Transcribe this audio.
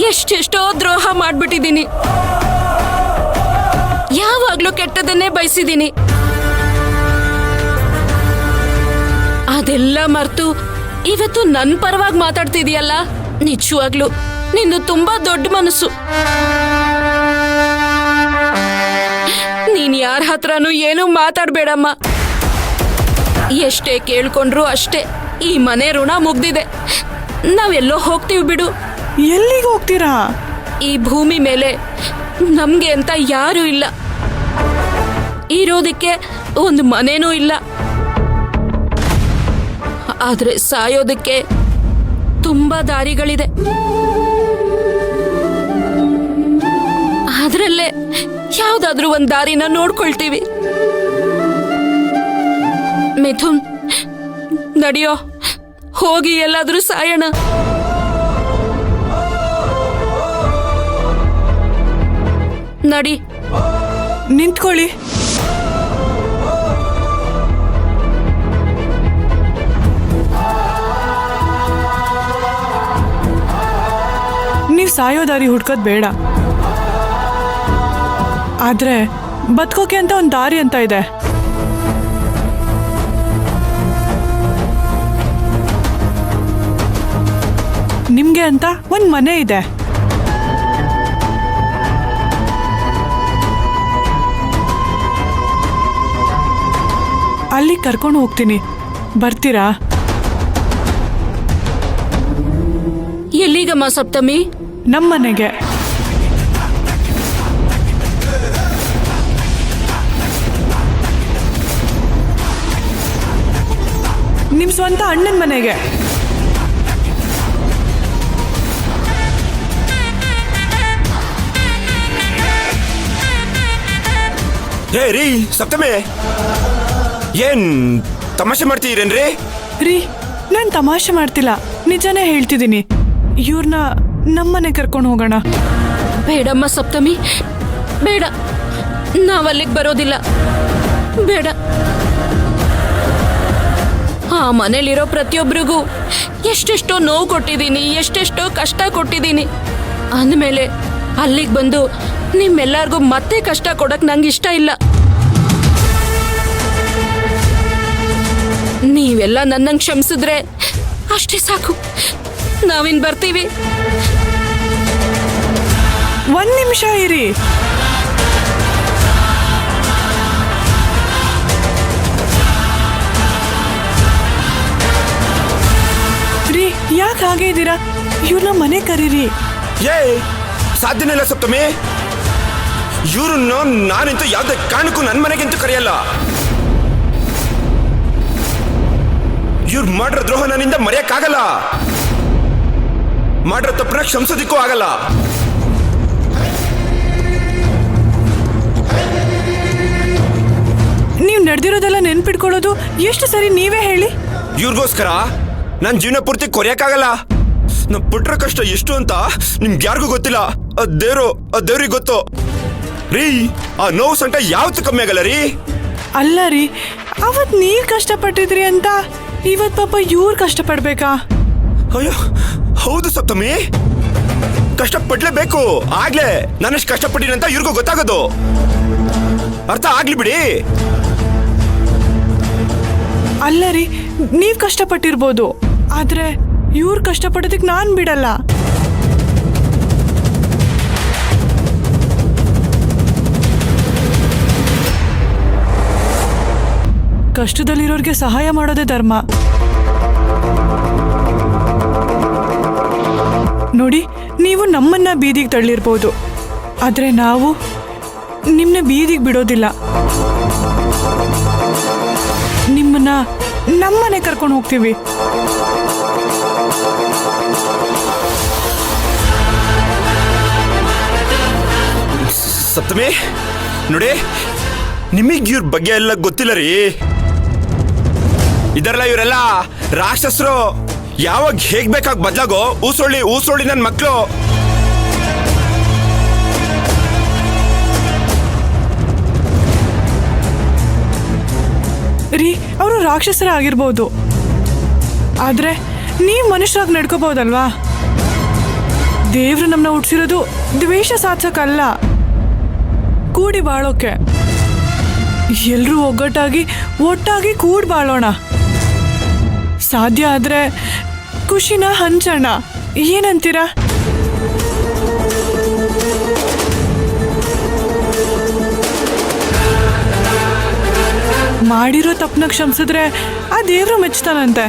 ಎಷ್ಟೆಷ್ಟೋ ದ್ರೋಹ ಮಾಡ್ಬಿಟ್ಟಿದ್ದೀನಿ, ಯಾವಾಗ್ಲೂ ಕೆಟ್ಟದನ್ನೇ ಬಯಸಿದ್ದೀನಿ. ಅದೆಲ್ಲ ಮರ್ತು ಇವತ್ತು ನನ್ ಪರವಾಗಿ ಮಾತಾಡ್ತಿದೀಯಲ್ಲ, ನಿಜವಾಗ್ಲು ನಿಂದು ತುಂಬಾ ದೊಡ್ಡ ಮನಸ್ಸು. ನೀನ್ ಯಾರ ಹತ್ರನೂ ಏನೂ ಮಾತಾಡ್ಬೇಡಮ್ಮ. ಎಷ್ಟೇ ಕೇಳ್ಕೊಂಡ್ರು ಅಷ್ಟೇ, ಈ ಮನೆ ಋಣ ಮುಗ್ದಿದೆ. ನಾವೆಲ್ಲೋ ಹೋಗ್ತೀವಿ ಬಿಡು. ಎಲ್ಲಿಗೆ ಹೋಗ್ತೀರಾ? ಈ ಭೂಮಿ ಮೇಲೆ ನಮ್ಗೆ ಅಂತ ಯಾರೂ ಇಲ್ಲ, ಇರೋದಕ್ಕೆ ಒಂದು ಮನೇನೂ ಇಲ್ಲ. ಆದ್ರೆ ಸಾಯೋದಕ್ಕೆ ತುಂಬಾ ದಾರಿಗಳಿದೆ. ಅದ್ರಲ್ಲೇ ಯಾವ್ದಾದ್ರೂ ಒಂದ್ ದಾರಿನ ನೋಡ್ಕೊಳ್ತೀವಿ. ಮಿಥುನ್, ನಡಿಯೋ, ಹೋಗಿ ಎಲ್ಲಾದ್ರೂ ಸಾಯೋಣ. ನಡಿ. ನಿಂತ್ಕೊಳ್ಳಿ. ನೀವು ಸಾಯೋ ದಾರಿ ಹುಡ್ಕೋದ್ ಬೇಡ, ಆದ್ರೆ ಬದುಕೋಕೆ ಅಂತ ಒಂದು ದಾರಿ ಅಂತ ಇದೆ. ನಿಮ್ಗೆ ಅಂತ ಒಂದು ಮನೆ ಇದೆ. ಅಲ್ಲಿ ಕರ್ಕೊಂಡು ಹೋಗ್ತೀನಿ, ಬರ್ತೀರಾ? ಎಲ್ಲಿಗಮ್ಮ ಸಪ್ತಮಿ? ನಮ್ಮನೆಗೆ. ನಿಮ್ ಸ್ವಂತ ಅಣ್ಣನ ಮನೆಗೆ. ಹೇ ರೀ ಸಪ್ತಮಿ, ಏನ್ ತಮಾಷೆ ಮಾಡ್ತೀರೇನ್ರಿ? ರೀ, ನಾನು ತಮಾಷೆ ಮಾಡ್ತಿಲ್ಲ, ನಿಜಾನೇ ಹೇಳ್ತಿದ್ದೀನಿ. ಇವ್ರನ್ನ ನಮ್ಮನೆ ಕರ್ಕೊಂಡು ಹೋಗೋಣ. ಬೇಡಮ್ಮ ಸಪ್ತಮಿ, ಬೇಡ. ನಾವಲ್ಲಿಗೆ ಬರೋದಿಲ್ಲ, ಬೇಡ. ಆ ಮನೇಲಿರೋ ಪ್ರತಿಯೊಬ್ಬರಿಗೂ ಎಷ್ಟೆಷ್ಟೋ ನೋವು ಕೊಟ್ಟಿದ್ದೀನಿ, ಎಷ್ಟೆಷ್ಟೋ ಕಷ್ಟ ಕೊಟ್ಟಿದ್ದೀನಿ. ಅಂದಮೇಲೆ ಅಲ್ಲಿಗೆ ಬಂದು ನಿಮ್ಮೆಲ್ಲರಿಗೂ ಮತ್ತೆ ಕಷ್ಟ ಕೊಡಕ್ ನಂಗೆ ಇಷ್ಟ ಇಲ್ಲ. ನೀವೆಲ್ಲ ನನ್ನಂಗೆ ಕ್ಷಮಿಸಿದ್ರೆ ಅಷ್ಟೇ ಸಾಕು. ನಾವಿನ್ ಬರ್ತೀವಿ. ಒಂದ್ ನಿಮಿಷ ಇರಿ. ರೀ, ಯಾಕೆ ಹಾಗೆ ಇದ್ದೀರಾ? ಇವ್ರನ್ನ ಮನೆ ಕರೀರಿ. ಏ, ಸಾಧ್ಯನೇ ಇಲ್ಲ ಸಪ್ತಮಿ. ಇವ್ರನ್ನು ನಾನಿಂತೂ ಯಾವುದೇ ಕಾರಣಕ್ಕೂ ನನ್ನ ಮನೆಗಿಂತೂ ಕರೆಯಲ್ಲ. ಇವ್ರು ಮಾಡಿರೋ ದ್ರೋಹ ನನ್ನಿಂದ ಮರೆಯಕ್ಕಾಗಲ್ಲ, ಮಾಡಿರೋ ತಪ್ಪನ್ನ ಕ್ಷಮಿಸೋದಿಕ್ಕೂ ಆಗಲ್ಲ. ನೀವು ನಡೆದಿರೋದೆಲ್ಲ ನೆನ್ಪಿಟ್ಕೊಳ್ಳೋದು ಎಷ್ಟು ಸರಿ, ನೀವೇ ಹೇಳಿ. ಇವ್ರಿಗೋಸ್ಕರ ನನ್ನ ಜೀವನ ಪೂರ್ತಿ ಕೊರೆಯಕ್ಕಾಗಲ್ಲ. ನಾವು ಪುಟ್ರ ಕಷ್ಟ ಎಷ್ಟು ಅಂತ ನಿಮ್ಗೆ ಯಾರಿಗೂ ಗೊತ್ತಿಲ್ಲ. ದೇವ್ರಿಗೆ ಗೊತ್ತು ರೀ. ಆ ನೋವು ಸಂಟ ಯಾವತ್ತು ಕಮ್ಮಿ ಆಗಲ್ಲ ರೀ. ಅಲ್ಲ ರೀ, ಅವತ್ ನೀವ್ ಕಷ್ಟಪಟ್ಟಿದ್ರಿ ಅಂತ ಇವತ್ ಪಾಪ ಇವ್ರು ಕಷ್ಟಪಡ್ಬೇಕಾ? ಅಯ್ಯೋ ಹೌದು ಸಪ್ತಮಿ, ಕಷ್ಟಪಡ್ಲೇಬೇಕು. ಆಗ್ಲೇ ನಾನೆಷ್ಟು ಕಷ್ಟಪಟ್ಟಿನಿ ಅಂತ ಇವ್ರಿಗೂ ಗೊತ್ತಾಗೋದು. ಅರ್ಥ ಆಗ್ಲಿ ಬಿಡಿ. ಅಲ್ಲ ರೀ, ನೀವ್ ಕಷ್ಟಪಟ್ಟಿರ್ಬೋದು, ಆದ್ರೆ ಇವ್ರು ಕಷ್ಟಪಡೋದಕ್ಕೆ ನಾನ್ ಬಿಡಲ್ಲ. ಕಷ್ಟದಲ್ಲಿರೋರ್ಗೆ ಸಹಾಯ ಮಾಡೋದೇ ಧರ್ಮ. ನೋಡಿ, ನೀವು ನಮ್ಮನ್ನ ಬೀದಿಗೆ ತಳ್ಳಿರ್ಬೋದು, ಆದ್ರೆ ನಾವು ನಿಮ್ಮನ್ನ ಬೀದಿಗೆ ಬಿಡೋದಿಲ್ಲ. ನಿಮ್ಮನ್ನ ನಮ್ಮನೆ ಕರ್ಕೊಂಡು ಹೋಗ್ತೀವಿ. ಸಪ್ತಮಿ ನೋಡಿ, ನಿಮಗೆ ಇವ್ರ ಬಗ್ಗೆ ಎಲ್ಲ ಗೊತ್ತಿಲ್ಲ ರೀ. ಇದರಲ್ಲ ಇವರೆಲ್ಲ ರಾಕ್ಷಸರು. ಯಾವಾಗ ಹೇಗ್ ಬೇಕಾಗ ಬದಲಾಗೋ ಊಸೊಳ್ಳಿ ನನ್ನ ಮಕ್ಕಳು. ರೀ, ಅವರು ರಾಕ್ಷಸರ ಆಗಿರ್ಬೋದು, ಆದ್ರೆ ನೀವ್ ಮನುಷ್ಯರಾಗಿ ನಡ್ಕೋಬಹುದಲ್ವಾ? ದೇವ್ರು ನಮ್ಮನ್ನ ಹುಟ್ಟಿಸಿರೋದು ದ್ವೇಷ ಸಾಧಿಸಕ್ಕಲ್ಲ, ಕೂಡಿ ಬಾಳೋಕೆ. ಎಲ್ರೂ ಒಟ್ಟಾಗಿ ಕೂಡಿ ಬಾಳೋಣ. ಸಾಧ್ಯ ಆದ್ರೆ ಖುಷಿನ ಹಂಚೋಣ. ಏನಂತೀರಾ? ಮಾಡಿರೋ ತಪ್ಪನ್ನ ಕ್ಷಮಿಸಿದ್ರೆ ಆ ದೇವ್ರು ಮೆಚ್ತಾನಂತೆ.